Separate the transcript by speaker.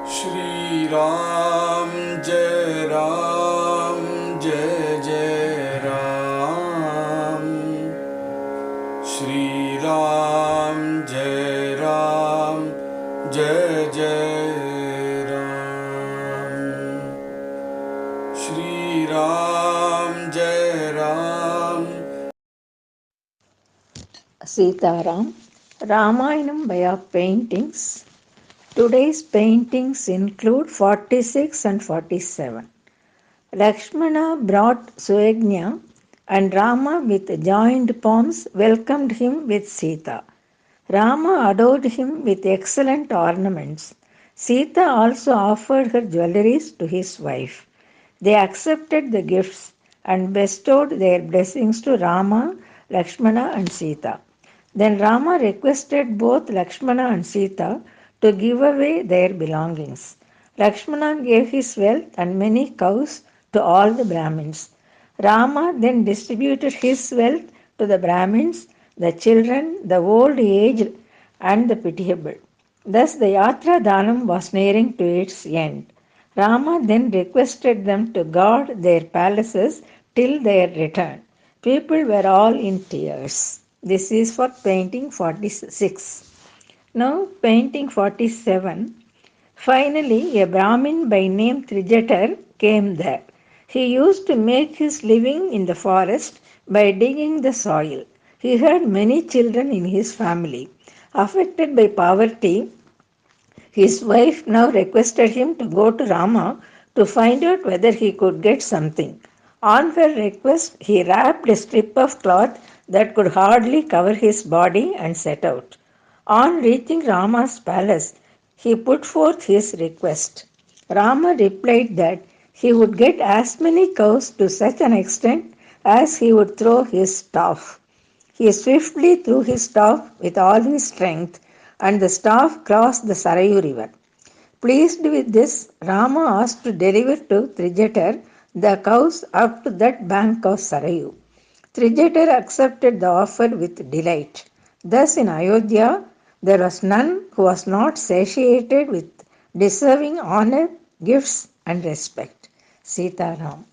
Speaker 1: Shri Ram Jai Ram Jai Jai Ram Shri Ram Jai Ram Jai Jai Ram Shri Ram Jai Ram.
Speaker 2: Sitaram, Ramayanam way of paintings. Today's paintings include 46 and 47. Lakshmana brought Suyagnya and Rama with joined palms welcomed him with Sita. Rama adored him with excellent ornaments. Sita also offered her jewelries to his wife. They accepted the gifts and bestowed their blessings to Rama, Lakshmana, and Sita. Then Rama requested both Lakshmana and Sita to give away their belongings. Lakshmana gave his wealth and many cows to all the Brahmins. Rama then distributed his wealth to the Brahmins, the children, the old aged, and the pitiable. Thus the Yatra Dhanam was nearing to its end. Rama then requested them to guard their palaces till their return. People were all in tears. This is for painting 46. Now, painting 47. Finally, a Brahmin by name Trijatar came there. He used to make his living in the forest by digging the soil. He had many children in his family. Affected by poverty, his wife now requested him to go to Rama to find out whether he could get something. On her request, he wrapped a strip of cloth that could hardly cover his body and set out. On reaching Rama's palace, he put forth his request. Rama replied that he would get as many cows to such an extent as he would throw his staff. He swiftly threw his staff with all his strength, and the staff crossed the Sarayu river. Pleased with this, Rama asked to deliver to Trijatar the cows up to that bank of Sarayu. Trijatar accepted the offer with delight. Thus in Ayodhya, there was none who was not satiated with deserving honor, gifts, and respect. Sitaram.